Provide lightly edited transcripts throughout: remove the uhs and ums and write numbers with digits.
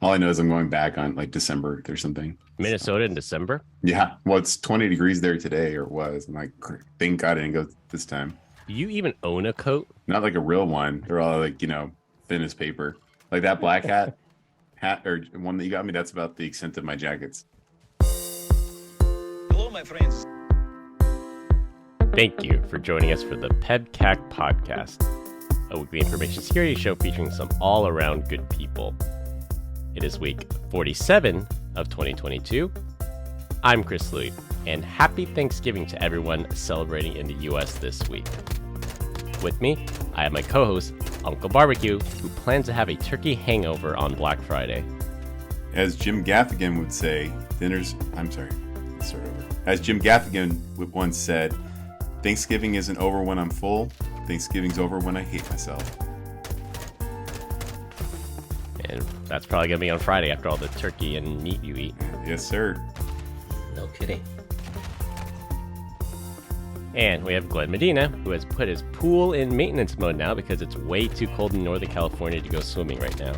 All I know is I'm going back on like December or something. So, Minnesota in December. yeah. Well, it's 20 degrees there today, or was. I'm like, thank God I didn't go this time. Do you even own a coat? Not like a real one. They're all like, thin as paper. Like that black hat or one that you got me, that's about the extent of my jackets. Hello, my friends. Thank you for joining us for the PEBCAK Podcast, a weekly information security show featuring some all-around good people. It is week 47 of 2022. I'm Chris Louie, and happy Thanksgiving to everyone celebrating in the U.S. this week. With me, I have my co-host, Uncle Barbecue, who plans to have a turkey hangover on Black Friday. As Jim Gaffigan would say, let's start over. As Jim Gaffigan once said, Thanksgiving isn't over when I'm full. Thanksgiving's over when I hate myself. And that's probably going to be on Friday after all the turkey and meat you eat. Yes, sir. No kidding. And we have Glenn Medina, who has put his pool in maintenance mode now because it's way too cold in Northern California to go swimming right now.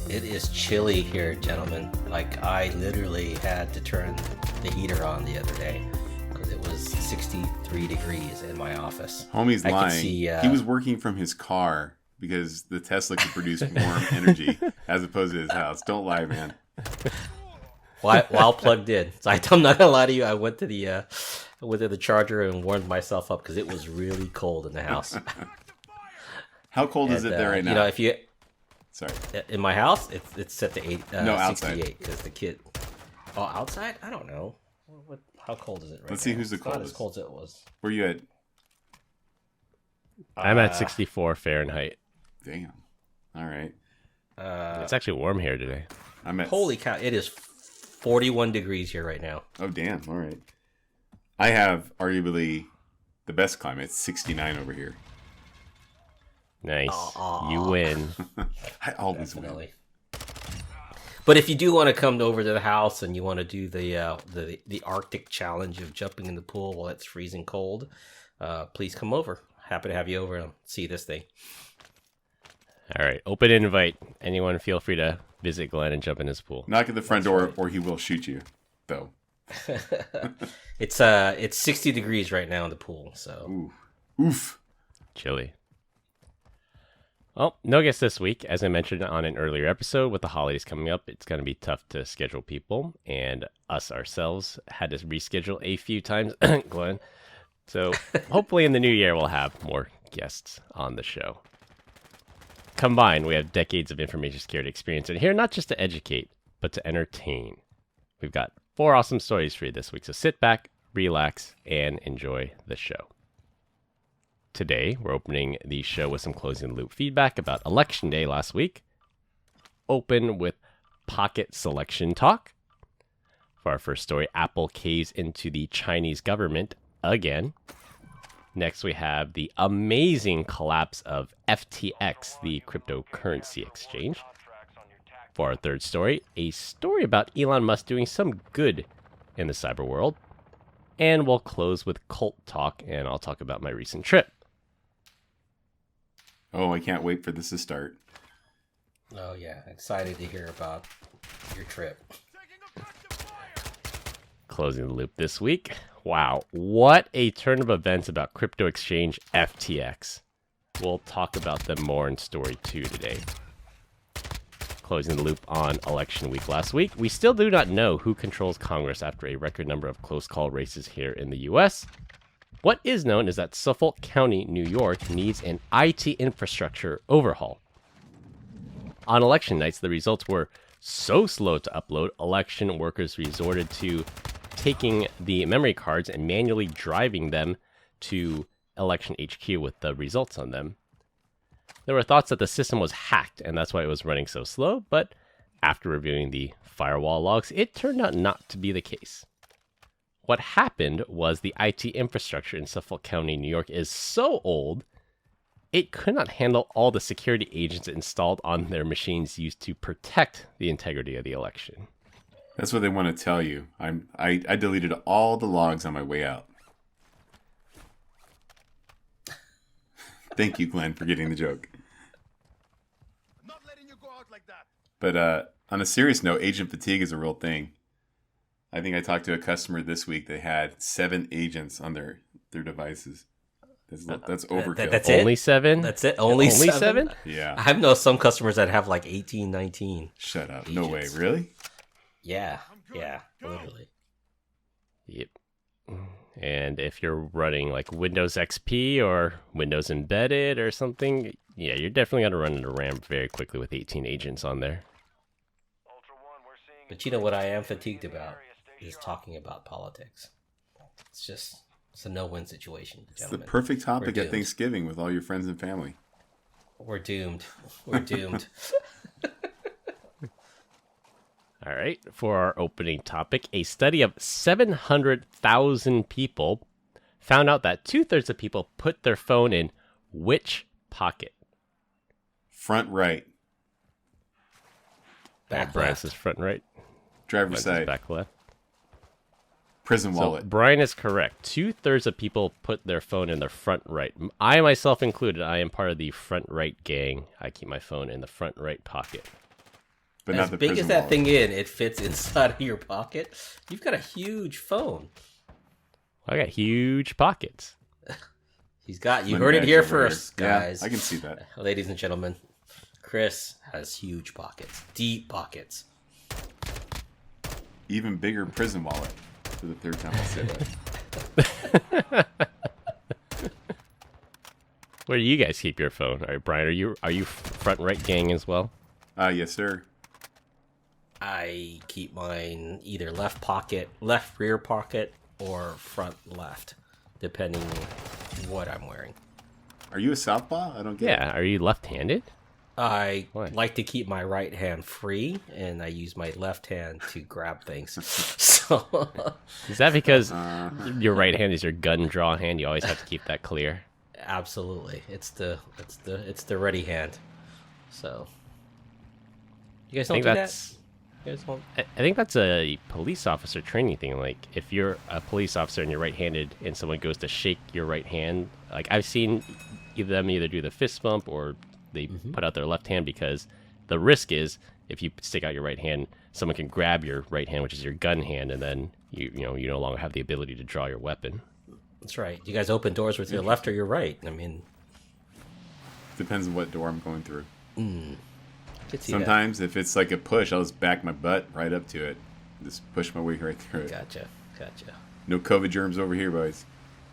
It is chilly here, gentlemen. Like, I literally had to turn the heater on the other day because it was 63 degrees in my office. Homie's I could lying. see, He was working from his car because the Tesla could produce warm energy as opposed to his house. Don't lie, man. while plugged in. So I'm not gonna lie to you. I went to the charger and warmed myself up because it was really cold in the house. How cold is it there right now? You know, if you Sorry. in my house, it's set to No, outside. 68 because the kid. Oh, outside? I don't know. How cold is it right Let's now? see who's the It's not coldest. as cold as it was. Where you at? I'm at 64 Fahrenheit. Damn. All right. It's actually warm here today. I'm at. Holy cow! It is 41 degrees here right now. Oh, damn. All right. I have arguably the best climate. It's 69 over here. Nice. Aw. You win. I always win. Definitely. But if you do want to come over to the house and you want to do the Arctic challenge of jumping in the pool while it's freezing cold, please come over. Happy to have you over and see this thing. All right. Open invite. Anyone feel free to visit Glenn and jump in his pool. Knock at the front door or he will shoot you, though. It's 60 degrees right now in the pool, so Ooh. Oof. Chilly. Well, no guests this week. As I mentioned on an earlier episode, with the holidays coming up, it's going to be tough to schedule people, and us ourselves had to reschedule a few times, Glenn. So hopefully in the new year, we'll have more guests on the show. Combined, we have decades of information security experience in here, not just to educate, but to entertain. We've got 4 awesome stories for you this week, so sit back, relax, and enjoy the show. Today, we're opening the show with some closing loop feedback about Election Day last week. Open with pocket selection talk. For our first story, Apple caves into the Chinese government again. Next, we have the amazing collapse of FTX, the cryptocurrency exchange. For our third story, a story about Elon Musk doing some good in the cyber world. And we'll close with cult talk, and I'll talk about my recent trip. Oh, I can't wait for this to start. oh yeah, excited to hear about your trip. Closing the loop this week. Wow, what a turn of events about crypto exchange FTX. We'll talk about them more in story 2 today. Closing the loop on election week last week. We still do not know who controls Congress after a record number of close call races here in the U.S. What is known is that Suffolk County, New York, needs an IT infrastructure overhaul. On election nights, the results were so slow to upload, election workers resorted to taking the memory cards and manually driving them to election HQ with the results on them. There were thoughts that the system was hacked, and that's why it was running so slow, but after reviewing the firewall logs, it turned out not to be the case. What happened was the IT infrastructure in Suffolk County, New York is so old, it could not handle all the security agents installed on their machines used to protect the integrity of the election. That's what they want to tell you. I deleted all the logs on my way out. Thank you, Glenn, for getting the joke. Not letting you go out like that. But On a serious note, agent fatigue is a real thing. I think I talked to a customer this week. They had 7 agents on their devices. That's overkill. That's it? Only 7? That's it? Only 7? Yeah. I know some customers that have like 18, 19. Shut up. agents. No way. Really? Yeah, literally. Yep. And if you're running like Windows XP or Windows Embedded or something, yeah, you're definitely going to run into RAM very quickly with 18 agents on there. But you know what I am fatigued about is talking about politics. It's a no-win situation, It's gentlemen. the perfect topic We're at Thanksgiving with all your friends and family. We're doomed. We're doomed. All right. For our opening topic, a study of 700,000 people found out that 2/3 of people put their phone in which pocket? Front right. Back Bryce left. is front right. Driver's Bryce is side. back left. Prison So wallet. Brian is correct. 2/3 of people put their phone in the front right. I myself included. I am part of the front right gang. I keep my phone in the front right pocket. But As not the big prison as that wallet. thing it fits inside of your pocket. You've got a huge phone. I got huge pockets. You My heard it badge here over first, here. Yeah, guys. I can see that. Ladies and gentlemen, Chris has huge pockets. Deep pockets. Even bigger prison wallet. For the third time I'll say that. Where do you guys keep your phone? All right, Brian, are you front right gang as well? Yes, sir. I keep mine either left rear pocket, or front left, depending what I'm wearing. Are you a southpaw? I don't get it. Yeah. Are you left-handed? I Why? like to keep my right hand free, and I use my left hand to grab things. So Is that because your right hand is your gun draw hand? You always have to keep that clear. absolutely, it's the ready hand. So you guys I don't think do that's. that. You guys don't. I think that's a police officer training thing. Like, if you're a police officer and you're right-handed, and someone goes to shake your right hand, like I've seen them either do the fist bump or they put out their left hand, because the risk is if you stick out your right hand, someone can grab your right hand, which is your gun hand, and then you no longer have the ability to draw your weapon. That's right. You guys open doors with your left or your right. I mean, Depends on what door I'm going through. could see Sometimes if it's like a push, I'll just back my butt right up to it. Just push my way right through that. it. Gotcha. No COVID germs over here, boys.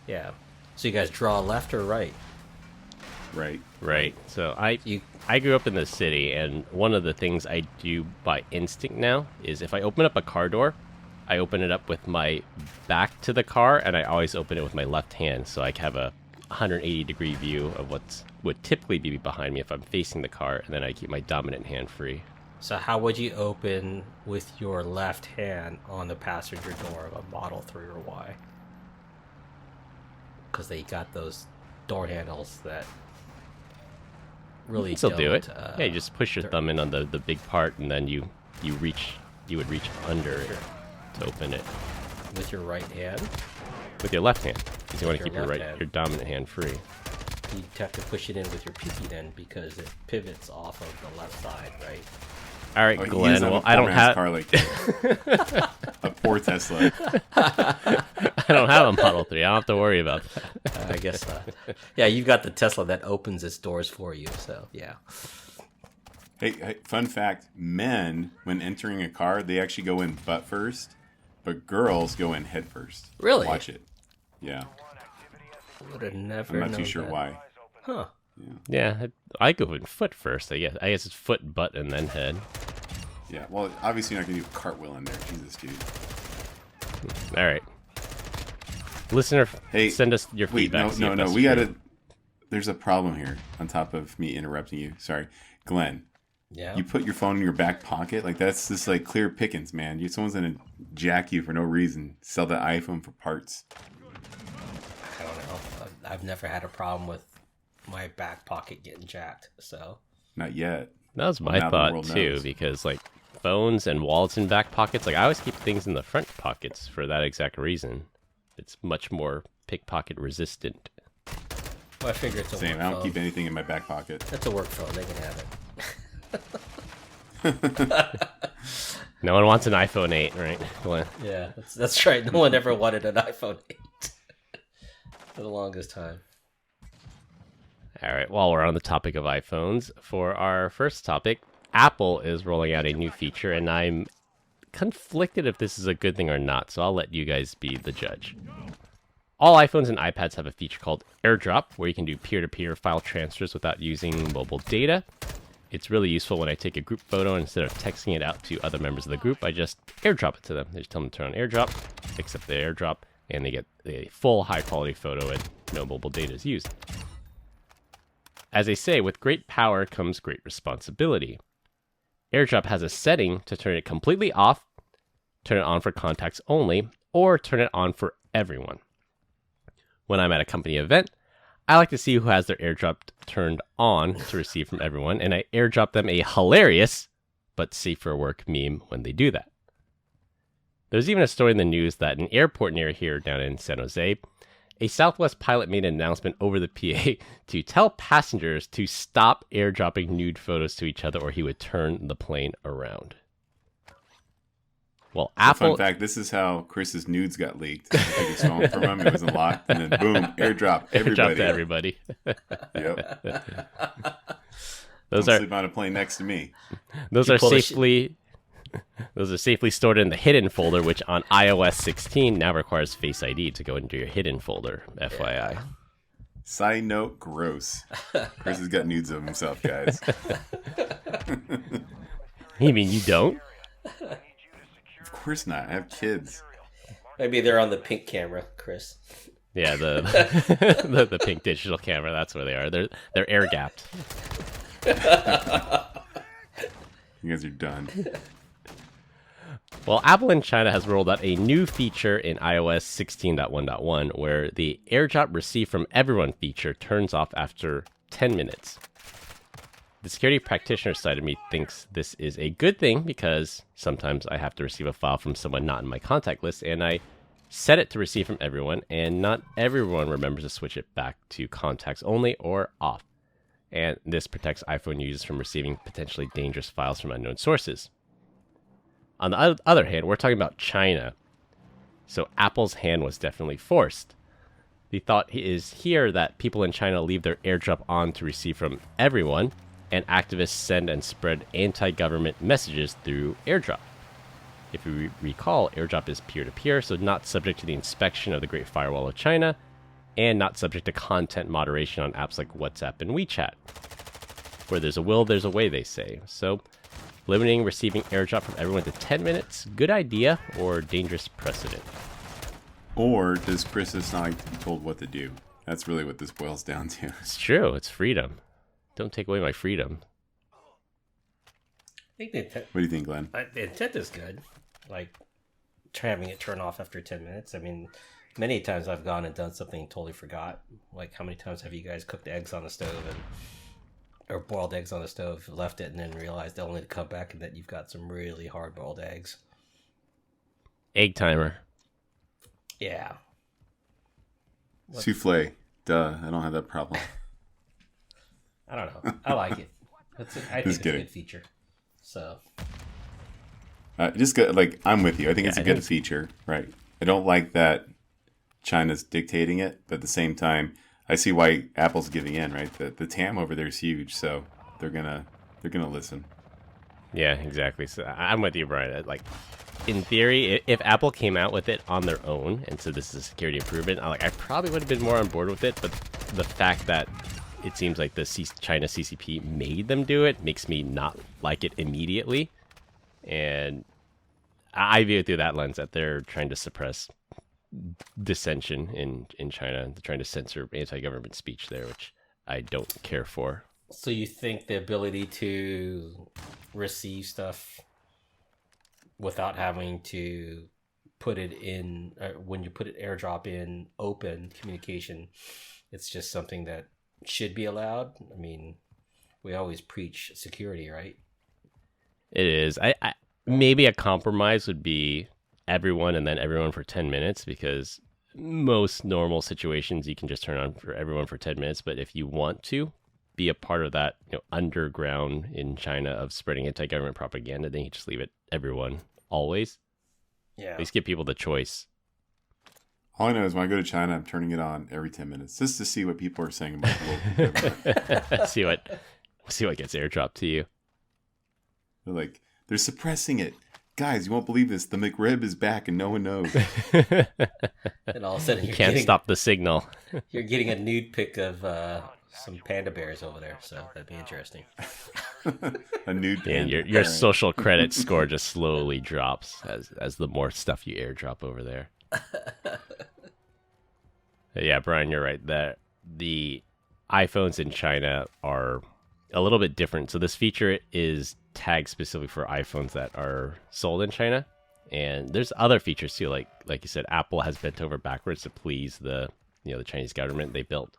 Yeah. So you guys draw left or right? Right. Right. So I You grew up in the city, and one of the things I do by instinct now is if I open up a car door, I open it up with my back to the car, and I always open it with my left hand, so I have a 180-degree view of what would typically be behind me if I'm facing the car, and then I keep my dominant hand free. So how would you open with your left hand on the passenger door of a Model 3 or Y? Because they got those door handles that really You can still don't, do it. Yeah, you just push your they're- thumb in on the big part, and then you would reach under it to open it with your right hand. with your left hand, because you want to Your keep left hand. your dominant hand free. You'd have to push it in with your pinky then, because it pivots off of the left side, right? All right, Oh, he Glenn. doesn't Well, have a I poor don't man's have car like that. A poor Tesla. I don't have a Model 3. I don't have to worry about that. I guess. Yeah, you've got the Tesla that opens its doors for you. So yeah. Hey, fun fact: men, when entering a car, they actually go in butt first, but girls go in head first. Really? Watch it. Yeah, Would have never. I'm not too known sure that. why. Huh. Yeah, I go in foot first. I guess it's foot, butt, and then head. Yeah, well, obviously you're not gonna do a cartwheel in there. Jesus, dude. All right. Listener, Hey, send us your Wait, feedback. see no. if that's We true. gotta. There's a problem here. On top of me interrupting you, sorry, Glenn. Yeah. You put your phone in your back pocket, like that's just like clear pickings, man. Someone's gonna jack you for no reason. Sell the iPhone for parts. I don't know. I've never had a problem with my back pocket getting jacked. So Not yet. That was Well, my now the thought world too, knows. because like phones and wallets in back pockets, like I always keep things in the front pockets for that exact reason. It's much more pickpocket resistant. well, I figure it's a Same. work I don't phone. keep anything in my back pocket. That's a work phone. They can have it. No one wants an iPhone 8, right? Glenn? Yeah, that's right. No one ever wanted an iPhone 8 for the longest time. All right, while we're on the topic of iPhones, for our first topic, Apple is rolling out a new feature, and I'm conflicted if this is a good thing or not, so I'll let you guys be the judge. All iPhones and iPads have a feature called AirDrop, where you can do peer-to-peer file transfers without using mobile data. It's really useful when I take a group photo, and instead of texting it out to other members of the group, I just AirDrop it to them. I just tell them to turn on AirDrop, accept the AirDrop, and they get a full high-quality photo and no mobile data is used. As they say, with great power comes great responsibility. AirDrop has a setting to turn it completely off, turn it on for contacts only, or turn it on for everyone. When I'm at a company event, I like to see who has their AirDrop turned on to receive from everyone, and I AirDrop them a hilarious but safe for work meme when they do that. There's even a story in the news that an airport near here down in San Jose, a Southwest pilot made an announcement over the PA to tell passengers to stop airdropping nude photos to each other or he would turn the plane around. Well, Apple... Fun fact, this is how Chris's nudes got leaked. I took his phone from him, it was unlocked, and then boom, airdrop everybody. Airdrop to everybody. Yep. Those Don't are sleep on a plane next to me. Those are safely stored in the hidden folder, which on iOS 16 now requires Face ID to go into your hidden folder, FYI. Yeah. Side note, gross. Chris has got nudes of himself, guys. You mean you don't? Of course not. I have kids. Maybe they're on the pink camera, Chris. Yeah, the pink digital camera. That's where they are. They're air gapped. You guys are done. Well, Apple in China has rolled out a new feature in iOS 16.1.1 where the AirDrop Receive from Everyone feature turns off after 10 minutes. The security practitioner side of me thinks this is a good thing because sometimes I have to receive a file from someone not in my contact list, and I set it to receive from everyone, and not everyone remembers to switch it back to contacts only or off. And this protects iPhone users from receiving potentially dangerous files from unknown sources. On the other hand, we're talking about China, so Apple's hand was definitely forced. The thought is here that people in China leave their AirDrop on to receive from everyone, and activists send and spread anti-government messages through AirDrop. If you recall, AirDrop is peer-to-peer, so not subject to the inspection of the Great Firewall of China, and not subject to content moderation on apps like WhatsApp and WeChat. Where there's a will, there's a way, they say. So, limiting receiving AirDrop from everyone to 10 minutes, good idea or dangerous precedent? Or does Chris just not like to be told what to do? That's really what this boils down to. It's true, it's freedom. Don't take away my freedom. I think what do you think, Glenn? the intent is good. Like, having it turn off after 10 minutes. I mean, many times I've gone and done something and totally forgot. Like, how many times have you guys cooked eggs on the stove or boiled eggs on the stove, left it, and then realized only to come back and that you've got some really hard-boiled eggs? Egg timer. Yeah. Souffle. Duh, I don't have that problem. I don't know. I like it. I think it's a good feature. So, just go, like, I'm with you. I think it's a good feature, right? I don't like that China's dictating it, but at the same time, I see why Apple's giving in, right? The TAM over there is huge, so they're gonna listen. Yeah, exactly. So I'm with you, Brian. Like, in theory, if Apple came out with it on their own and so this is a security improvement, I probably would have been more on board with it. But the fact that it seems like the China CCP made them do it makes me not like it immediately. And I view it through that lens that they're trying to suppress dissension in China. They're trying to censor anti-government speech there, which I don't care for. So you think the ability to receive stuff without having to put it in, when you put it AirDrop in open communication, it's just something that should be allowed? I mean, we always preach security, right? It is. I maybe a compromise would be everyone and then everyone for 10 minutes, because most normal situations you can just turn on for everyone for 10 minutes. But if you want to be a part of that underground in China of spreading anti-government propaganda, then you just leave it everyone always. Yeah. At least give people the choice. All I know is when I go to China, I'm turning it on every 10 minutes just to see what people are saying about the local government. see what gets airdropped to you. They're like, they're suppressing it. Guys, you won't believe this. The McRib is back and no one knows. And all of a sudden you can't stop the signal. You're getting a nude pic of some panda bears over there, so that'd be interesting. A nude panda. And your social credit score just slowly drops as the more stuff you airdrop over there. Yeah, Brian, you're right. That the iPhones in China are a little bit different. So this feature is tagged specifically for iPhones that are sold in China, and there's other features too. Like you said, Apple has bent over backwards to please the Chinese government. They built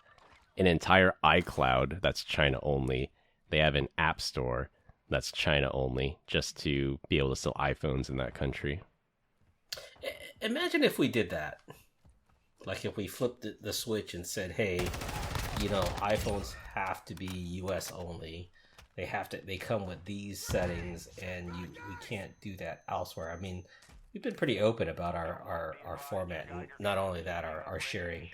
an entire iCloud that's China only. They have an app store that's China only, just to be able to sell iPhones in that country. Imagine if we did that. Like if we flipped the switch and said, hey, iPhones have to be US only. They come with these settings, and we can't do that elsewhere. I mean, we've been pretty open about our format, and not only that, our sharing.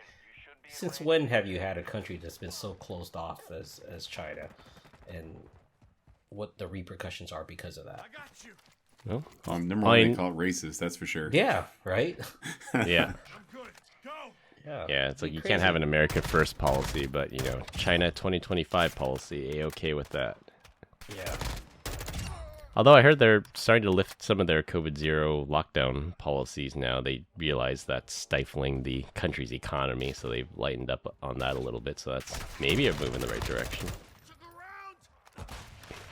Since when have you had a country that's been so closed off as China, and what the repercussions are because of that? Well, number one, they call it racist, that's for sure. Yeah, right? Yeah. Yeah, it's like you can't have an America First policy, but, China 2025 policy, A-okay with that. Yeah. Although I heard they're starting to lift some of their COVID-0 lockdown policies now. They realize that's stifling the country's economy, so they've lightened up on that a little bit. So that's maybe a move in the right direction.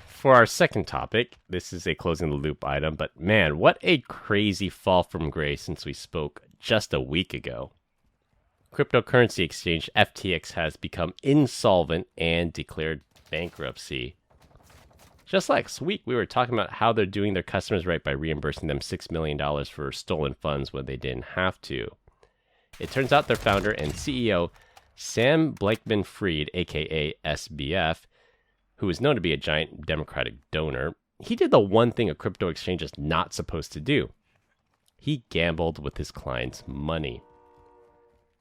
For our second topic, this is a closing the loop item, but man, what a crazy fall from grace since we spoke just a week ago. Cryptocurrency exchange FTX has become insolvent and declared bankruptcy. Just last week, we were talking about how they're doing their customers right by reimbursing them $6 million for stolen funds when they didn't have to. It turns out their founder and CEO, Sam Bankman-Fried, aka SBF, who is known to be a giant Democratic donor, he did the one thing a crypto exchange is not supposed to do. He gambled with his clients' money.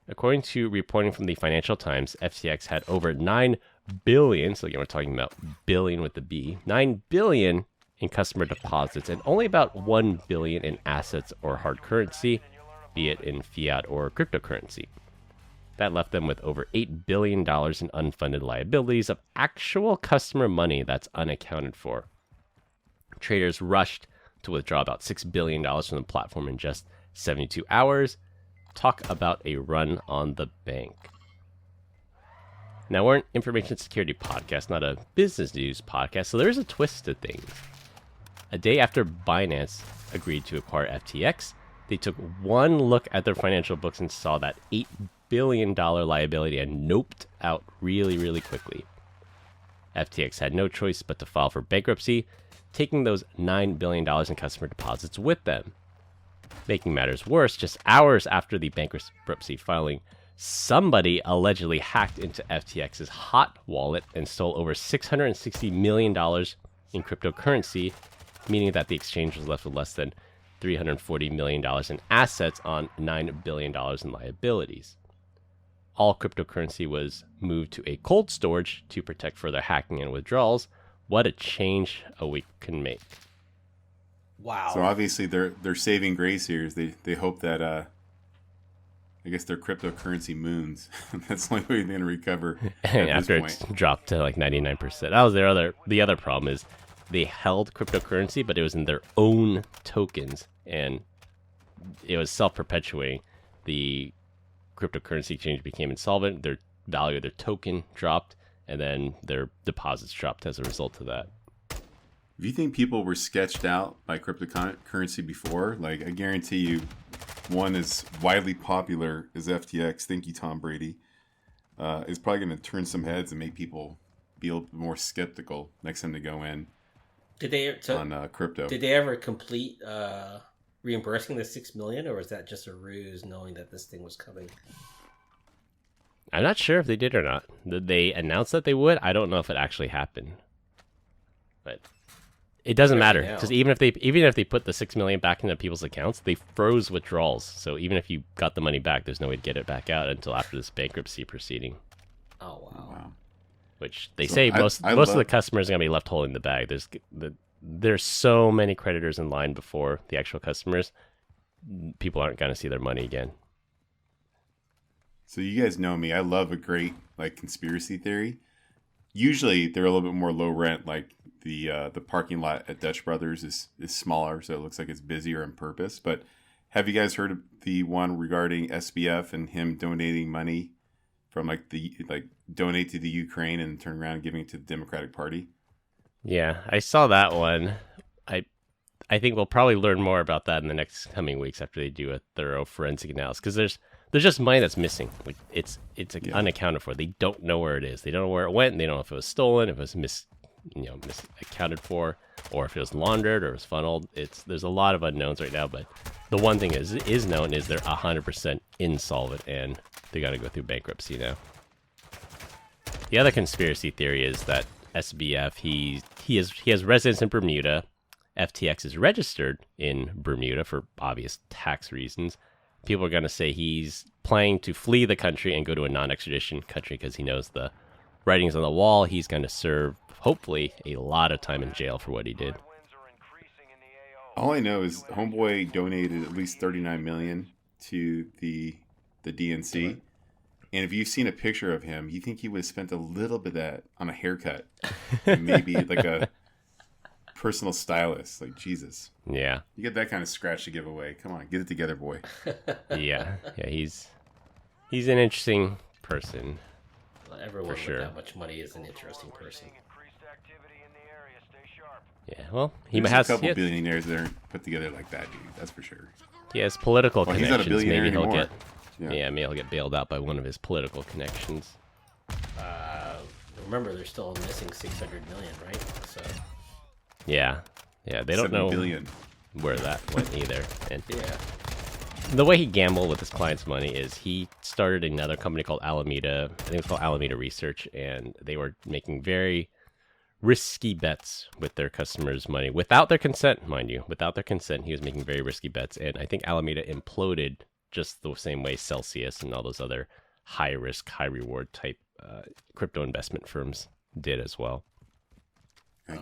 According to reporting from the Financial Times, FTX had over $9 billion, so again we're talking about billion with the B, $9 billion in customer deposits and only about $1 billion in assets or hard currency, be it in fiat or cryptocurrency. That left them with over $8 billion in unfunded liabilities of actual customer money that's unaccounted for. Traders rushed to withdraw about $6 billion from the platform in just 72 hours. Talk about a run on the bank. Now, we're an information security podcast, not a business news podcast, so there's a twist to things. A day after Binance agreed to acquire FTX, they took one look at their financial books and saw that $8 billion liability and noped out really, really quickly. FTX had no choice but to file for bankruptcy, taking those $9 billion in customer deposits with them. Making matters worse, just hours after the bankruptcy filing, somebody allegedly hacked into FTX's hot wallet and stole over $660 million in cryptocurrency, meaning that the exchange was left with less than $340 million in assets on $9 billion in liabilities. All cryptocurrency was moved to a cold storage to protect further hacking and withdrawals. What a change a week can make. Wow. So obviously they're saving grace here. They hope that I guess their cryptocurrency moons. That's the only way they're going to recover. After it's dropped to like 99%. That was the other problem is they held cryptocurrency, but it was in their own tokens, and it was self-perpetuating. The cryptocurrency exchange became insolvent. Their value of their token dropped, and then their deposits dropped as a result of that. If you think people were sketched out by cryptocurrency before, like I guarantee you, one as widely popular as FTX, thank you, Tom Brady, is probably going to turn some heads and make people be a little more skeptical next time they go in on crypto. Did they ever complete reimbursing the $6 million, or was that just a ruse knowing that this thing was coming? I'm not sure if they did or not. They announced that they would. I don't know if it actually happened. But it doesn't matter, because even if they put the $6 million back into people's accounts, they froze withdrawals. So even if you got the money back, there's no way to get it back out until after this bankruptcy proceeding. Oh wow! Which they say most of the customers are gonna be left holding the bag. There's so many creditors in line before the actual customers. People aren't gonna see their money again. So you guys know me. I love a great conspiracy theory. Usually they're a little bit more low rent, like the parking lot at Dutch Brothers is smaller, so it looks like it's busier on purpose. But have you guys heard of the one regarding SBF and him donating money from donate to the Ukraine and turn around and giving it to the Democratic Party? Yeah, I saw that one. I think we'll probably learn more about that in the next coming weeks after they do a thorough forensic analysis, because there's just money that's missing. Like it's unaccounted for. They don't know where it is. They don't know where it went. And they don't know if it was stolen, if it was misaccounted for, or if it was laundered or it was funneled. There's a lot of unknowns right now. But the one thing is known is they're 100% insolvent and they got to go through bankruptcy now. The other conspiracy theory is that SBF he has residence in Bermuda. FTX is registered in Bermuda for obvious tax reasons. People are going to say he's planning to flee the country and go to a non-extradition country because he knows the writing's on the wall. He's going to serve, hopefully, a lot of time in jail for what he did. All I know is Homeboy donated at least $39 million to the DNC. And if you've seen a picture of him, you think he would have spent a little bit of that on a haircut. And maybe a personal stylist. Like, Jesus. Yeah. You get that kind of scratch to give away. Come on, get it together, boy. Yeah, he's an interesting person. Well, everyone for sure. with that much money is an interesting person. Yeah, well, There's a couple billionaires that aren't put together like that, dude. That's for sure. He has political connections. He's not a billionaire maybe he'll anymore. maybe he'll get bailed out by one of his political connections. Remember, they're still missing $600 million, right? So. Yeah, they don't know billion. where that went either. And yeah, the way he gambled with his clients' money is he started another company called Alameda. I think it's called Alameda Research, and they were making very risky bets with their customers' money without their consent, mind you. Without their consent, he was making very risky bets, and I think Alameda imploded just the same way Celsius and all those other high risk, high reward type crypto investment firms did as well.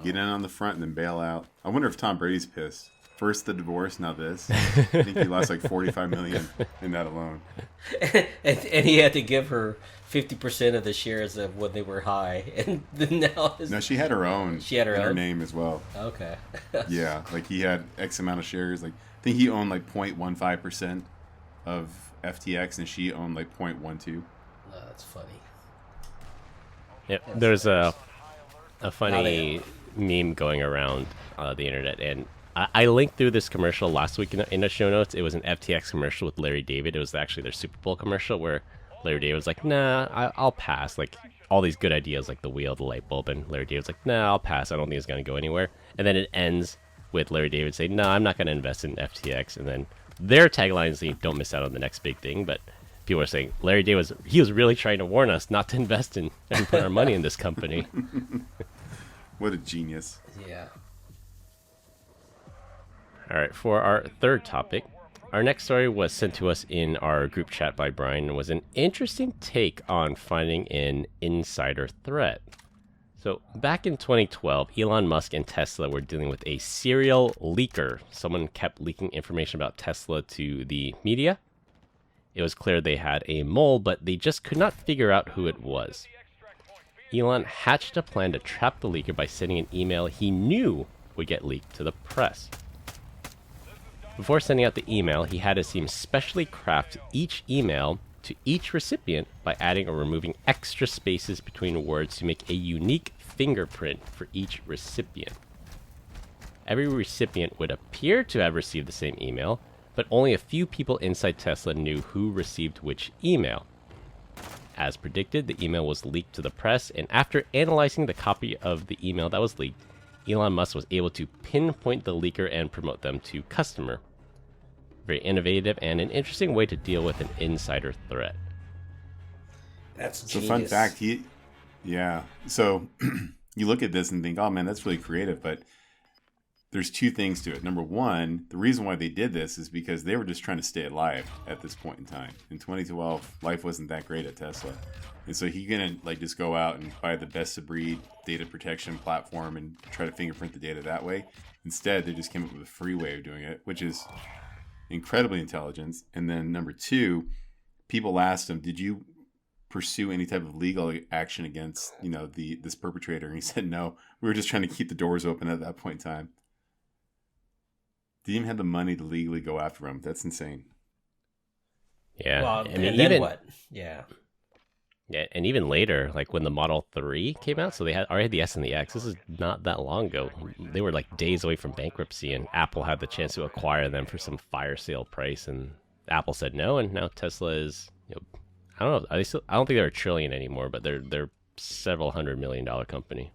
Get in on the front and then bail out. I wonder if Tom Brady's pissed. First the divorce, now this. I think he lost like $45 million in that alone. and he had to give her 50% of the shares of when they were high, and now no, she had her own. She had her own name as well. Okay. Yeah, like he had X amount of shares. Like I think he owned like 0.15% of FTX, and she owned like 0.12. Oh, that's funny. Yep, there's a funny meme going around the internet, and I linked through this commercial last week in the show notes. It was an FTX commercial with Larry David. It was actually their Super Bowl commercial where Larry David was like, nah, I'll pass. Like all these good ideas like the wheel, the light bulb, and Larry David's like, nah, I'll pass. I don't think it's going to go anywhere. And then it ends with Larry David saying, no, I'm not going to invest in FTX. And then their tagline is, don't miss out on the next big thing. But people are saying Larry David was really trying to warn us not to invest in and put our money in this company. What a genius. Yeah. All right, for our third topic, our next story was sent to us in our group chat by Brian and was an interesting take on finding an insider threat. So back in 2012, Elon Musk and Tesla were dealing with a serial leaker. Someone kept leaking information about Tesla to the media. It was clear they had a mole, but they just could not figure out who it was. Elon hatched a plan to trap the leaker by sending an email he knew would get leaked to the press. Before sending out the email, he had his team specially craft each email to each recipient by adding or removing extra spaces between words to make a unique fingerprint for each recipient. Every recipient would appear to have received the same email, but only a few people inside Tesla knew who received which email. As predicted, the email was leaked to the press, and after analyzing the copy of the email that was leaked, Elon Musk was able to pinpoint the leaker and promote them to customer. Very innovative and an interesting way to deal with an insider threat. That's So genius. fun fact, yeah. So you look at this and think, oh man, that's really creative. But there's two things to it. Number one, the reason why they did this is because they were just trying to stay alive at this point in time. In 2012, life wasn't that great at Tesla. And so he gonna like just go out and buy the best of breed data protection platform and try to fingerprint the data that way. Instead, they just came up with a free way of doing it, which is incredibly intelligent. And then number two, people asked him, did you pursue any type of legal action against, this perpetrator? And he said, no, we were just trying to keep the doors open at that point in time. Didn't even have the money to legally go after him. That's insane. Yeah. Well, I mean, and then what? Yeah. Yeah, and even later, like when the Model 3 came out, so they already had the S and the X. This is not that long ago. They were like days away from bankruptcy, and Apple had the chance to acquire them for some fire sale price, and Apple said no, and now Tesla is, I don't know, I don't think they're $1 trillion anymore, but they're several $100 million company.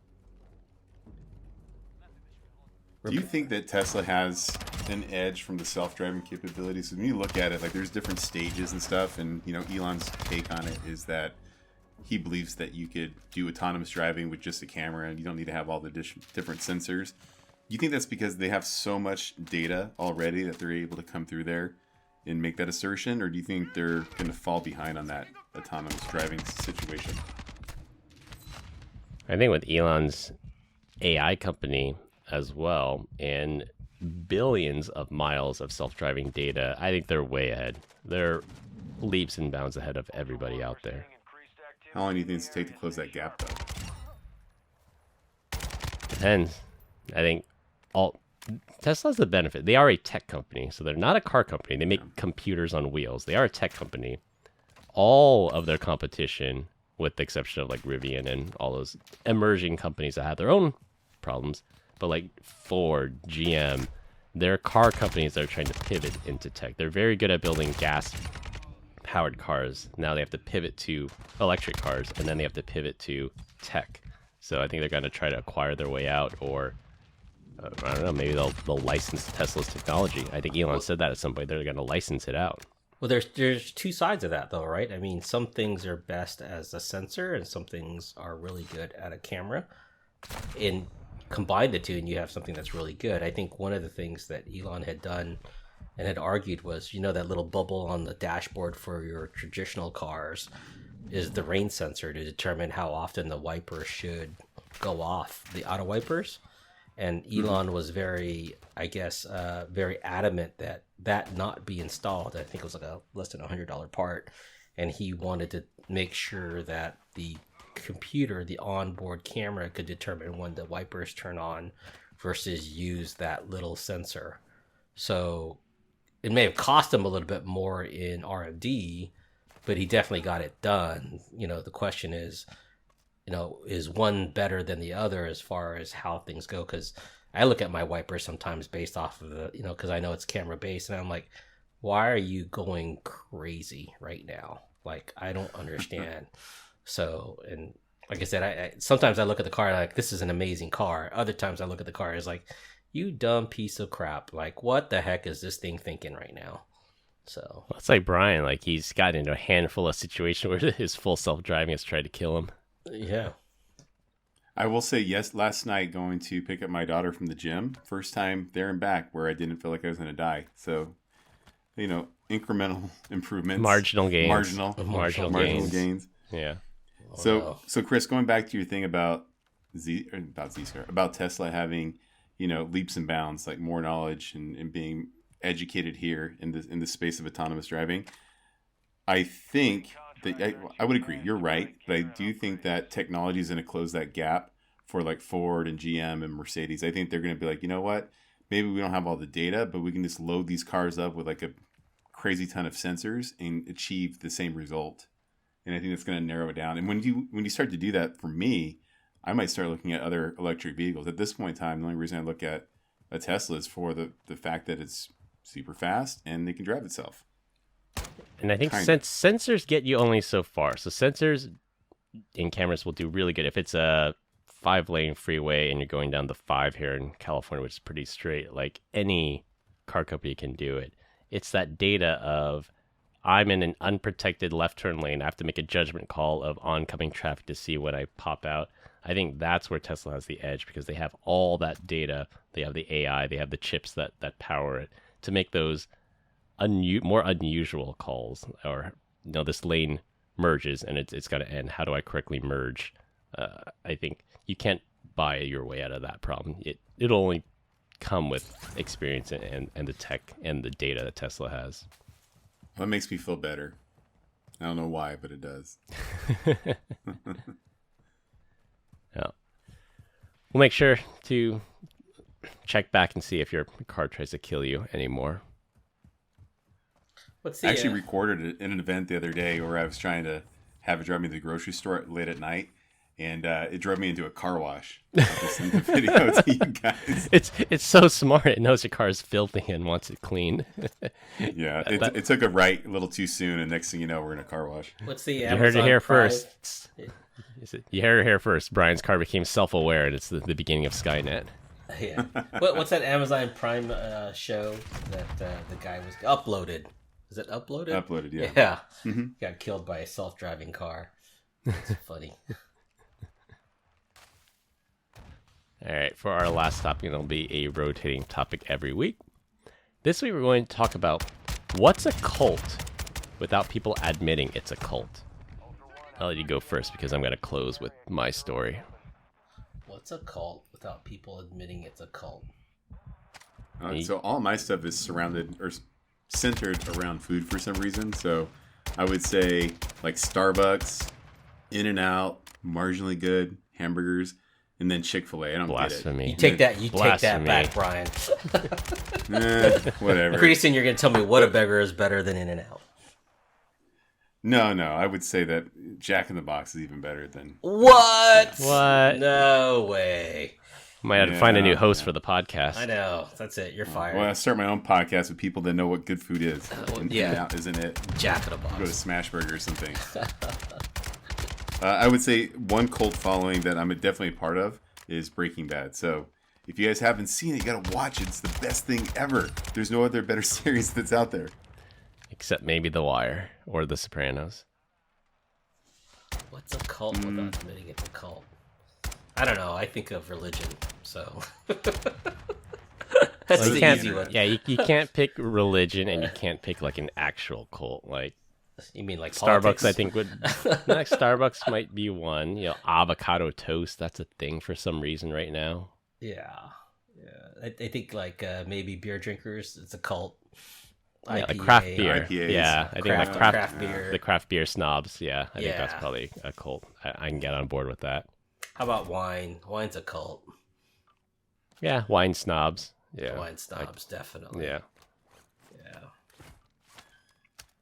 Do you think that Tesla has an edge from the self-driving capabilities? When you look at it, like there's different stages and stuff, and Elon's take on it is that he believes that you could do autonomous driving with just a camera and you don't need to have all the different sensors. Do you think that's because they have so much data already that they're able to come through there and make that assertion? Or do you think they're going to fall behind on that autonomous driving situation? I think with Elon's AI company as well, and billions of miles of self-driving data, I think they're way ahead. They're leaps and bounds ahead of everybody out there. How long do you think it's take to close that gap, though? Depends. I think Tesla's the benefit. They are a tech company, so they're not a car company. They make computers on wheels. They are a tech company. All of their competition, with the exception of like Rivian and all those emerging companies that have their own problems, but like Ford, GM, they're car companies that are trying to pivot into tech. They're very good at building gas-powered cars. Now they have to pivot to electric cars, and then they have to pivot to tech. So I think they're going to try to acquire their way out, or I don't know, maybe they'll license Tesla's technology. I think Elon said that at some point. They're going to license it out. Well, there's two sides of that, though, right? I mean, some things are best as a sensor, and some things are really good at a camera. And combine the two, and you have something that's really good. I think one of the things that Elon had done and had argued was, that little bubble on the dashboard for your traditional cars is the rain sensor to determine how often the wipers should go off, the auto wipers. And Elon was very, very adamant that not be installed. I think it was like a less than $100 part. And he wanted to make sure that the computer, the onboard camera, could determine when the wipers turn on versus use that little sensor. So it may have cost him a little bit more in R&D, but he definitely got it done. The question is, is one better than the other as far as how things go? Because I look at my wipers sometimes based off of the, because I know it's camera based, and I'm like, why are you going crazy right now? Like, I don't understand. So, and like I said, I sometimes I look at the car like, this is an amazing car. Other times I look at the car as like, you dumb piece of crap. Like, what the heck is this thing thinking right now? So it's like Brian, like he's gotten into a handful of situations where his full self-driving has tried to kill him. Yeah. I will say yes, last night going to pick up my daughter from the gym, first time there and back where I didn't feel like I was going to die. So, incremental improvements. Marginal gains. Marginal gains. Yeah. So Chris, going back to your thing about about Tesla having, leaps and bounds, like more knowledge and being educated here in the space of autonomous driving, I think that I would agree. You're right, but I do think that technology is going to close that gap for like Ford and GM and Mercedes. I think they're going to be like, you know what? Maybe we don't have all the data, but we can just load these cars up with like a crazy ton of sensors and achieve the same result. And I think that's going to narrow it down. And when you start to do that, for me, I might start looking at other electric vehicles. At this point in time, the only reason I look at a Tesla is for the fact that it's super fast and it can drive itself. And I think sensors get you only so far. So sensors in cameras will do really good. If it's a 5-lane freeway and you're going down the 5 here in California, which is pretty straight, like any car company can do it. It's that data of, I'm in an unprotected left turn lane, I have to make a judgment call of oncoming traffic to see when I pop out. I think that's where Tesla has the edge because they have all that data. They have the AI, they have the chips that power it to make those more unusual calls, or this lane merges and it's got to end. How do I correctly merge? I think you can't buy your way out of that problem. It'll only come with experience and the tech and the data that Tesla has. Well, it makes me feel better. I don't know why, but it does. Yeah. We'll make sure to check back and see if your car tries to kill you anymore. I actually recorded an event the other day where I was trying to have it drive me to the grocery store late at night, and it drove me into a car wash. I'll just send the video to you guys. It's so smart. It knows your car is filthy and wants it clean. Yeah, it took a right a little too soon, and next thing you know, we're in a car wash. What's the Amazon You heard it here first. You heard it here first. Brian's car became self-aware, and it's the beginning of Skynet. Yeah. What's that Amazon Prime show that the guy was uploaded? Is it Uploaded? Uploaded, yeah. Yeah. Mm-hmm. Got killed by a self-driving car. It's funny. All right, for our last topic, it'll be a rotating topic every week. This week, we're going to talk about what's a cult without people admitting it's a cult. I'll let you go first because I'm going to close with my story. What's a cult without people admitting it's a cult? So all my stuff is surrounded or centered around food for some reason. So I would say like Starbucks, In-N-Out, Marginally Good, hamburgers, and then Chick-fil-A. I don't Blasphemy. get it. You take that back, Brian. Whatever. Pretty soon you're going to tell me what a burger is better than In-N-Out. No. I would say that Jack in the Box is even better than... What? No way. Might have to find a new host for the podcast. I know. That's it. You're fired. Well, I start my own podcast with people that know what good food is. Yeah. Isn't it? Jack in the Box. Go to Smashburger or something. I would say one cult following that I'm definitely a part of is Breaking Bad. So if you guys haven't seen it, you got to watch it. It's the best thing ever. There's no other better series that's out there. Except maybe The Wire or The Sopranos. What's a cult without admitting it's a cult? I don't know. I think of religion, so that's the easy one. Yeah, you can't pick religion, and you can't pick like an actual cult. Like you mean like Starbucks? Politics? I think would like Starbucks might be one. Avocado toast. That's a thing for some reason right now. Yeah. I think like maybe beer drinkers. It's a cult. Yeah, like craft beer. IPAs. Yeah, I think craft beer. The craft beer snobs. Yeah, I think that's probably a cult. I can get on board with that. How about wine? Wine's a cult. Yeah, wine snobs. Yeah, wine snobs, definitely. Yeah.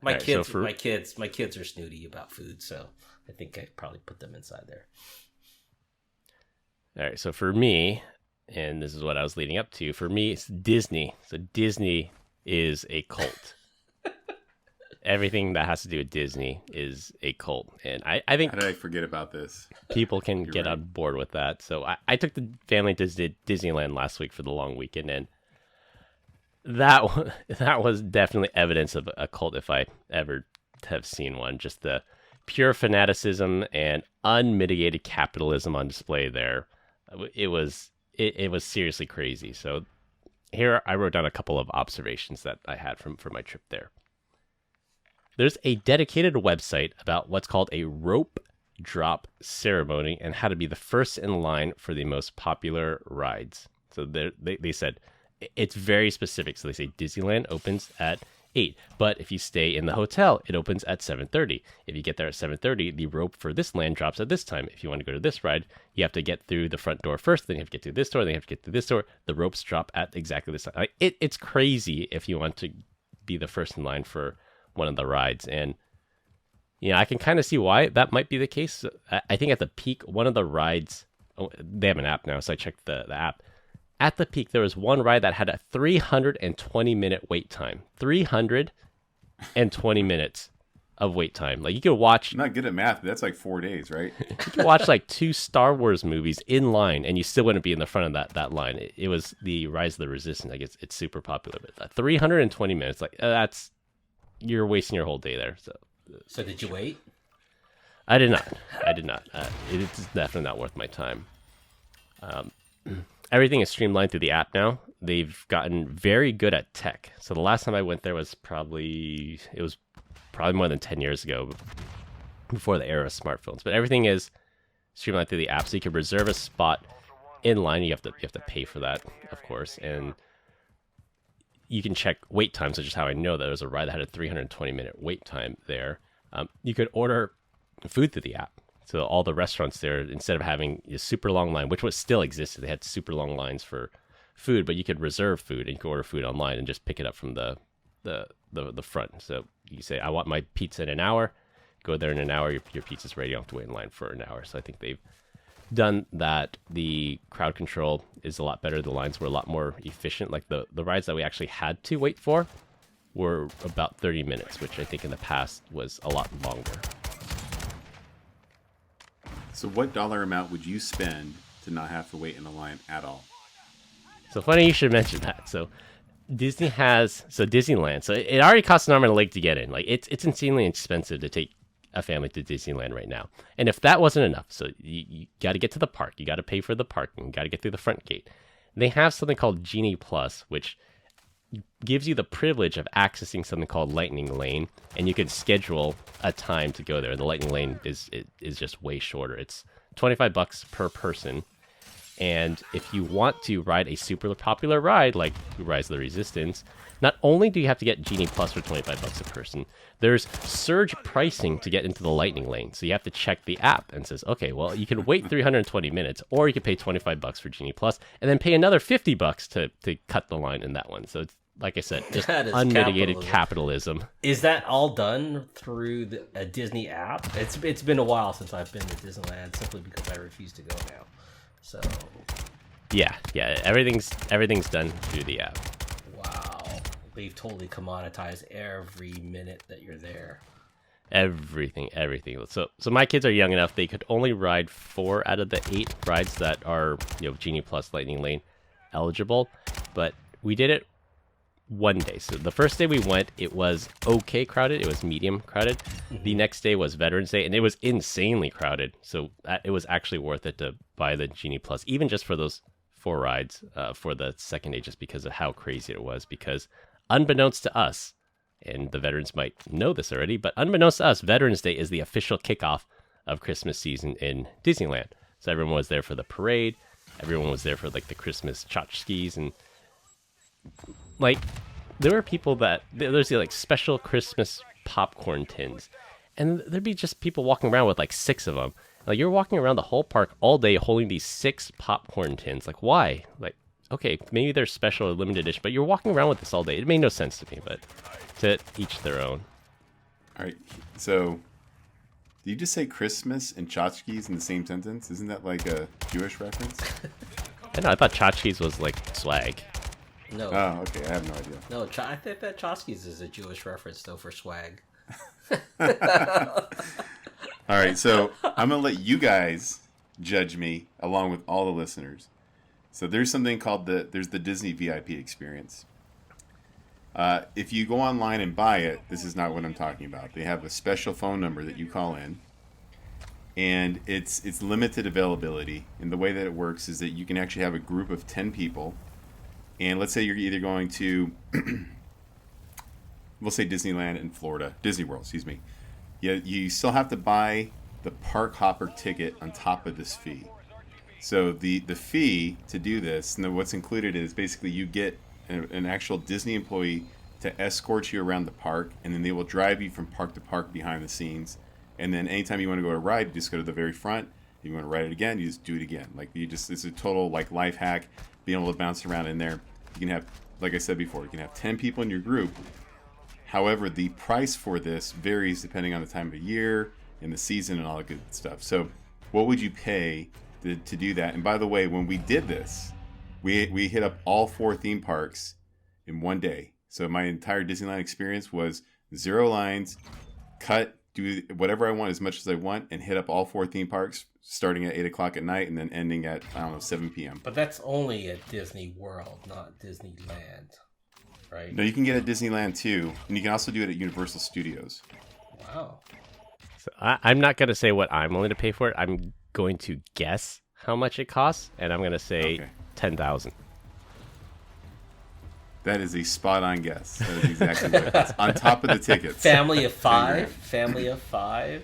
My kids are snooty about food, so I think I probably put them inside there. All right, so for me, and this is what I was leading up to, for me, it's Disney. So Disney is a cult. Everything that has to do with Disney is a cult. And I think... How did I forget about this? People can get on board with that. So I took the family to Disneyland last week for the long weekend, and that was definitely evidence of a cult if I ever have seen one. Just the pure fanaticism and unmitigated capitalism on display there. It was seriously crazy. So here I wrote down a couple of observations that I had from my trip there. There's a dedicated website about what's called a rope drop ceremony and how to be the first in line for the most popular rides. So they said it's very specific. So they say Disneyland opens at 8, but if you stay in the hotel, it opens at 7:30. If you get there at 7:30, the rope for this land drops at this time. If you want to go to this ride, you have to get through the front door first, then you have to get through this door, then you have to get through this door. The ropes drop at exactly this time. It's crazy if you want to be the first in line for one of the rides. And I can kind of see why that might be the case. I think at the peak, one of the rides, they have an app now, so I checked the app. At the peak, there was one ride that had a 320-minute wait time. 320 minutes of wait time. Like, you could watch... I'm not good at math, but that's like 4 days, right? You could watch like 2 Star Wars movies in line, and you still wouldn't be in the front of that line. It was the Rise of the Resistance. I guess it's super popular. But 320 minutes, like, that's you're wasting your whole day there. So did you wait? I did not. It's definitely not worth my time. Everything is streamlined through the app now. They've gotten very good at tech. So the last time I went there was probably more than 10 years ago, before the era of smartphones. But everything is streamlined through the app, so you can reserve a spot in line. You have to pay for that, of course, and you can check wait times, which is how I know that there was a ride that had a 320-minute wait time there. You could order food through the app. So all the restaurants there, instead of having a super long line, which was still existed, they had super long lines for food, but you could reserve food and you could order food online and just pick it up from the front. So you say, I want my pizza in an hour. Go there in an hour, your pizza's ready. You don't have to wait in line for an hour. So I think they've done that. The crowd control is a lot better. The lines were a lot more efficient. Like the rides that we actually had to wait for were about 30 minutes, which I think in the past was a lot longer. So what dollar amount would you spend to not have to wait in a line at all? So funny you should mention that. So Disneyland. So it already costs an arm and a leg to get in. Like it's insanely expensive to take a family to Disneyland right now. And if that wasn't enough, so you got to get to the park. You got to pay for the parking. You got to get through the front gate. They have something called Genie Plus, which gives you the privilege of accessing something called Lightning Lane, and you can schedule a time to go there. The Lightning Lane is just way shorter. It's $25 per person. And if you want to ride a super popular ride like Rise of the Resistance, not only do you have to get Genie Plus for $25 a person, there's surge pricing to get into the Lightning Lane. So you have to check the app and says, okay, well, you can wait 320 minutes, or you can pay $25 for Genie Plus and then pay another $50 to cut the line in that one. So it's, like I said, just unmitigated capitalism. Is that all done through a Disney app? It's been a while since I've been to Disneyland, simply because I refuse to go now. So yeah, everything's done through the app. Wow, they've totally commoditized every minute that you're there. Everything. So my kids are young enough; they could only ride 4 out of the 8 rides that are Genie Plus Lightning Lane eligible. But we did it one day. So the first day we went, it was okay crowded. It was medium crowded. Mm-hmm. The next day was Veterans Day, and it was insanely crowded. So it was actually worth it to buy the Genie Plus, even just for those 4 rides for the second day, just because of how crazy it was. Because unbeknownst to us, and the veterans might know this already, but unbeknownst to us, Veterans Day is the official kickoff of Christmas season in Disneyland. So everyone was there for the parade. Everyone was there for like the Christmas tchotchkes, and like there were people there's like special Christmas popcorn tins, and there'd be just people walking around with like 6 of them. Like you're walking around the whole park all day holding these 6 popcorn tins. Like why? Like okay, maybe they're special or limited edition, but you're walking around with this all day. It made no sense to me, but to each their own. All right, so did you just say Christmas and tchotchkes in the same sentence? Isn't that like a Jewish reference? I know. I thought tchotchkes was like swag. No. Oh, okay. I have no idea. No, I think that tchotchkes is a Jewish reference, though, for swag. All right, so I'm going to let you guys judge me along with all the listeners. So there's something called there's the Disney VIP experience. If you go online and buy it, this is not what I'm talking about. They have a special phone number that you call in, and it's limited availability. And the way that it works is that you can actually have a group of 10 people. And let's say you're either going to, we'll say Disneyland in Florida, Disney World, excuse me. You still have to buy the park hopper ticket on top of this fee. So the fee to do this, and what's included is basically you get an actual Disney employee to escort you around the park, and then they will drive you from park to park behind the scenes. And then anytime you want to go to a ride, you just go to the very front. If you want to ride it again, you just do it again. Like it's a total like life hack. Being able to bounce around in there. You can have, like I said before, you can have 10 people in your group. However, the price for this varies depending on the time of year and the season and all that good stuff. So what would you pay to do that? And by the way, when we did this, we hit up all 4 theme parks in one day. So my entire Disneyland experience was 0 lines, do whatever I want as much as I want, and hit up all 4 theme parks starting at 8 o'clock at night and then ending at, 7 p.m. But that's only at Disney World, not Disneyland. right? No, you can get it at Disneyland too, and you can also do it at Universal Studios. Wow. So I'm not going to say what I'm willing to pay for it. I'm going to guess how much it costs, and I'm going to say Okay. 10,000. That is a spot-on guess. That is exactly what it is. On top of the tickets. Family of 5. Family of 5.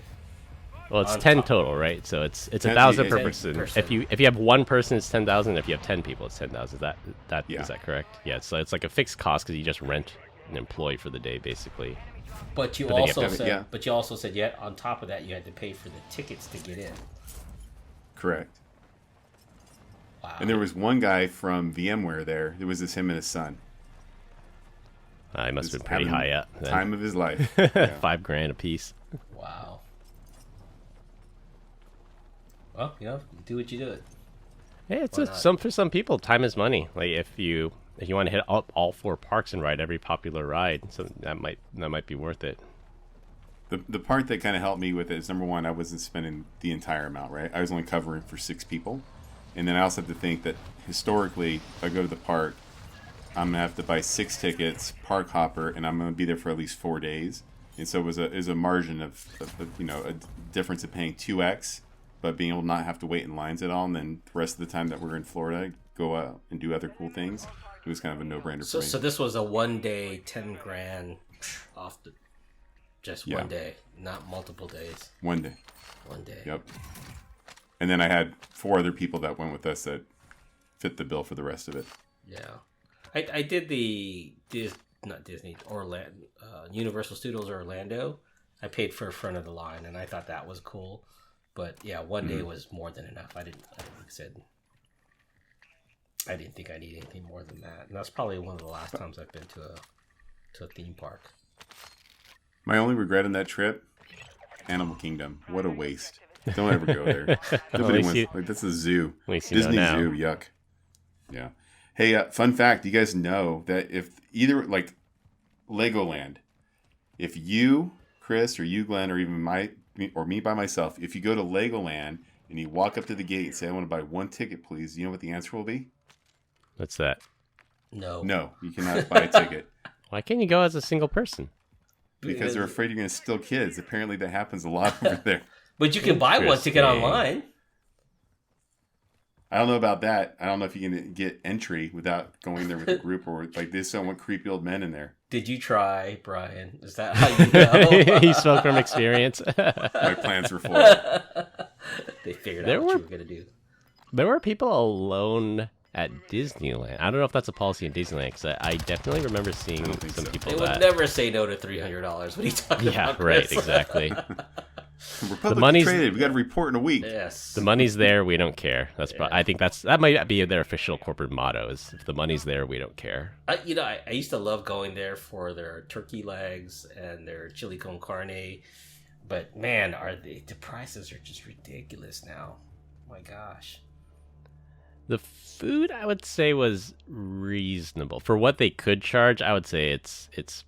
Well, it's On 10 top. total, right? So it's 10 1,000 per 10 person. person. If you have one person, it's 10,000. If you have 10 people, it's 10,000. Yeah. Is that correct? Yeah. So it's like a fixed cost because you just rent an employee for the day, basically. But you But then you have also to- said, yeah. but you also said, yet on top of that, you had to pay for the tickets to get in. Correct. Wow. And there was one guy from VMware there. It was just him and his son. It must have Just been pretty having high up. then. Time of his life. Yeah. $5,000 a piece. Wow. Well, do what you do it. Yeah, it's Why not? for some people, time is money. Like if you want to hit all 4 parks and ride every popular ride, so that might be worth it. The part that kind of helped me with it is, number one, I wasn't spending the entire amount, right? I was only covering for 6 people. And then I also have to think that historically, if I go to the park, I'm going to have to buy 6 tickets, park hopper, and I'm going to be there for at least 4 days. And so it was a margin of a difference of paying 2x, but being able to not have to wait in lines at all. And then the rest of the time that we're in Florida, go out and do other cool things. It was kind of a no-brainer So, for me. so this was a 1 day, 10 grand off the, just Yeah. 1 day, not multiple days. 1 day. 1 day. Yep. And then I had 4 other people that went with us that fit the bill for the rest of it. Yeah. I did the not Disney, Orlando, Universal Studios Orlando. I paid for front of the line, and I thought that was cool. But yeah, 1 day was more than enough. I didn't think I needed anything more than that. And that's probably one of the last times I've been to a theme park. My only regret in that trip, Animal Kingdom. What a waste. Don't ever go there. Nobody least wants, you- like, that's a zoo. at least you know Disney now. Zoo, yuck. Yeah. Hey, fun fact, you guys know that if either, like, Legoland, if you, Chris, or you, Glenn, or even me by myself, if you go to Legoland and you walk up to the gate and say, I want to buy 1 ticket, please, you know what the answer will be? What's that? No. No, you cannot buy a ticket. Why can't you go as a single person? Because they're afraid you're going to steal kids. Apparently that happens a lot over there. But you can buy 1 ticket Interesting. online. I don't know about that. I don't know if you can get entry without going there with a group, or like they still want creepy old men in there. Did you try, Brian? Is that how you know? He spoke from experience. My plans were foiled. They figured There out what were- you were going to do. There were people alone at Disneyland. I don't know if that's a policy in Disneyland, because I definitely remember seeing don't think some so. people They would that. never say no to $300. What are you talking Yeah, about? right, Chris? exactly. We're publicly money's- traded. We got to report in a week. Yes. The money's there, we don't care. I think that might be their official corporate motto: is if the money's there, we don't care. I used to love going there for their turkey legs and their chili con carne, but man, the prices are just ridiculous now. My gosh. The food, I would say, was reasonable for what they could charge. I would say it's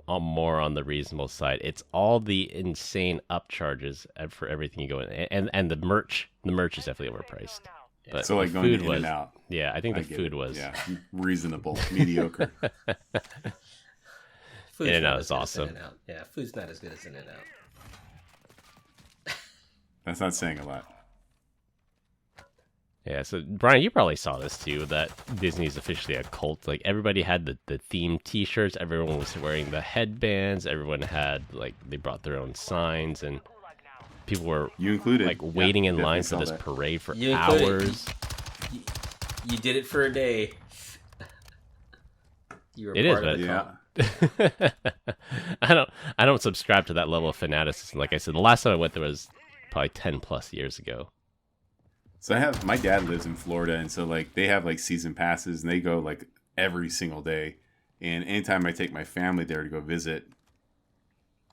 more on the reasonable side. It's all the insane upcharges for everything you go in, and the merch. The merch is definitely overpriced. But So like the going food in was, and out. yeah, I think I the get food it. was. Yeah, reasonable, mediocre. Food's In-N-Out not is as good as awesome. In-N-Out. Yeah, food's not as good as In-N-Out. That's not saying a lot. Yeah, so Brian, you probably saw this too, that Disney's officially a cult. Like everybody had the themed t-shirts, everyone was wearing the headbands, everyone had they brought their own signs, and people were You included. like waiting in definitely line for saw this that. parade for You included. hours. You did it for a day. You were It is, part of but the cult. I don't subscribe to that level of fanaticism. Like I said, the last time I went there was probably 10 plus years ago. So my dad lives in Florida, and so like they have like season passes, and they go like every single day. And anytime I take my family there to go visit,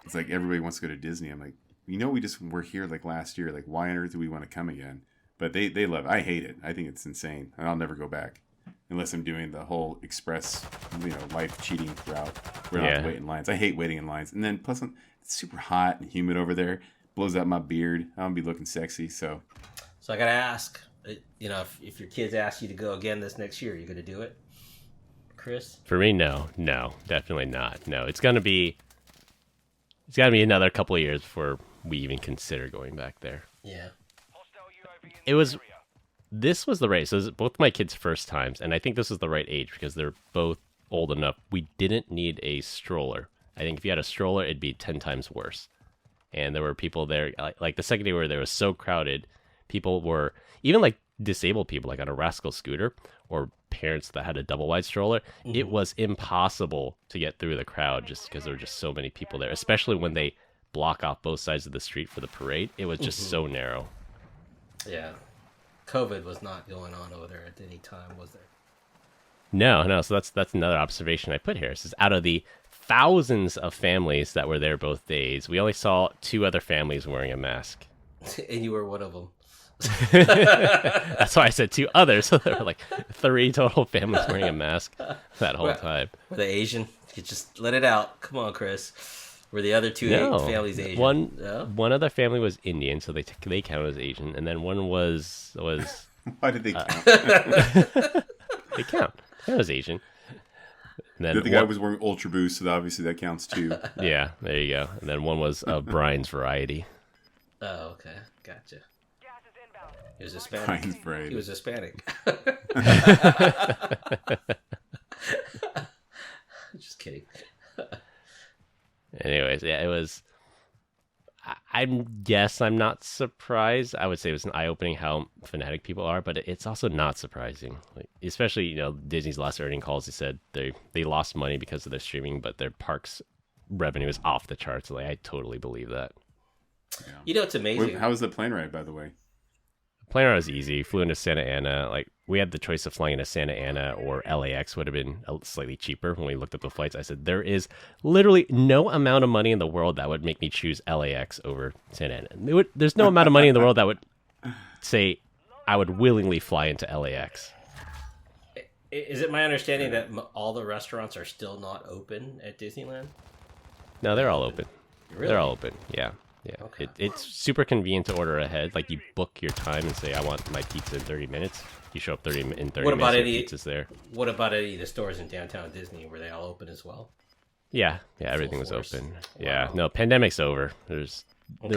it's like everybody wants to go to Disney. I'm like, we're here like last year. Like, why on earth do we want to come again? But they love it. I hate it. I think it's insane, and I'll never go back unless I'm doing the whole express, life cheating route where I don't have to wait in lines. I hate waiting in lines, and then plus it's super hot and humid over there. Blows out my beard. I don't be looking sexy, so. So I gotta ask, if your kids ask you to go again this next year, are you gonna do it? Chris? For me, no, definitely not. No, it's gotta be another couple of years before we even consider going back there. Yeah. This was the right. So it was both my kids' first times, and I think this was the right age because they're both old enough. We didn't need a stroller. I think if you had a stroller, it'd be 10 times worse. And there were people there, like the second day we were there, was so crowded. People were, even like disabled people, like on a Rascal scooter, or parents that had a double wide stroller. Mm-hmm. It was impossible to get through the crowd just because there were just so many people there, especially when they block off both sides of the street for the parade. It was just so narrow. Yeah. COVID was not going on over there at any time, was there? No. So that's another observation I put here. It says out of the thousands of families that were there both days, we only saw 2 other families wearing a mask. And you were one of them. That's why I said 2 others. So there were like 3 total families wearing a mask that whole time. Were they Asian? You just let it out. Come on, Chris. Were the other 2 families Asian? One other family was Indian, so they counted as Asian, and then one was. Why did they count? They count. That was Asian. And then the guy was wearing Ultra Boost, so obviously that counts too. Yeah, there you go. And then one was Brian's variety. Oh, okay, gotcha. He was Hispanic. Brian's variety. He was Hispanic. Just kidding. Anyways, yeah, it was. I'm not surprised. I would say it was an eye-opening how fanatic people are, but it's also not surprising. Like, especially, Disney's last earnings calls, they said they lost money because of their streaming, but their parks revenue is off the charts. Like, I totally believe that. Yeah. It's amazing. How was the plane ride, by the way? Plane ride was easy. Flew into Santa Ana. Like, we had the choice of flying into Santa Ana or LAX would have been slightly cheaper. When we looked up the flights, I said, there is literally no amount of money in the world that would make me choose LAX over Santa Ana. There's no amount of money in the world that would say I would willingly fly into LAX. Is it my understanding that all the restaurants are still not open at Disneyland? No, they're all open. Really? They're all open, yeah. Yeah, okay. It's super convenient to order ahead. Like, you book your time and say, I want my pizza in 30 minutes. You show up in 30 minutes, your pizza's there. What about any of the stores in downtown Disney? Were they all open as well? Yeah, everything was open. Wow. Yeah, no, pandemic's over. There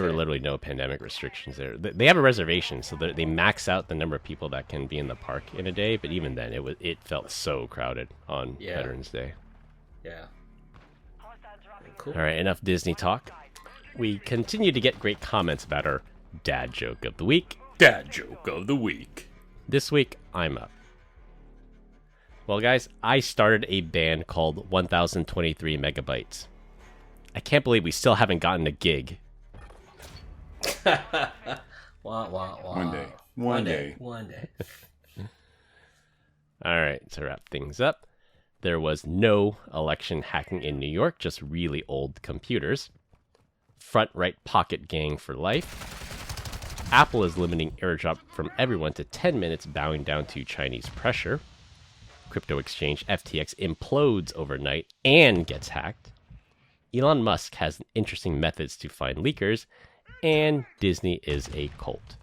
were literally no pandemic restrictions there. They have a reservation, so they max out the number of people that can be in the park in a day. But even then, it felt so crowded on Veterans Day. Yeah. Cool. All right, enough Disney talk. We continue to get great comments about our dad joke of the week. Dad joke of the week. This week, I'm up. Well, guys, I started a band called 1023 Megabytes. I can't believe we still haven't gotten a gig. Wah, wah, wah. One day. All right, to wrap things up, there was no election hacking in New York, just really old computers. Front-right pocket gang for life. Apple is limiting AirDrop from everyone to 10 minutes, bowing down to Chinese pressure. Crypto exchange FTX implodes overnight and gets hacked. Elon Musk has interesting methods to find leakers, and Disney is a cult.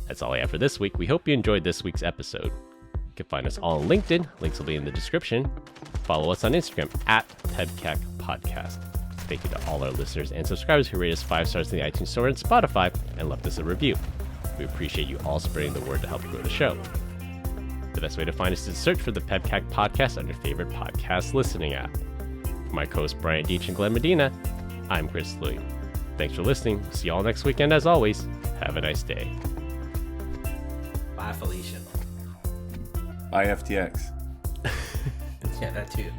That's all I have for this week. We hope you enjoyed this week's episode. You can find us all on LinkedIn. Links will be in the description. Follow us on Instagram at PEBCAK Podcast. Thank you to all our listeners and subscribers who rate us 5 stars in the iTunes Store and Spotify and left us a review. We appreciate you all spreading the word to help grow the show. The best way to find us is to search for the PEBCAK Podcast on your favorite podcast listening app. For my co-hosts Brian Deitch and Glenn Medina, I'm Chris Louie. Thanks for listening. See you all next weekend. As always, have a nice day. Bye, Felicia. Bye, FTX. Yeah, that too.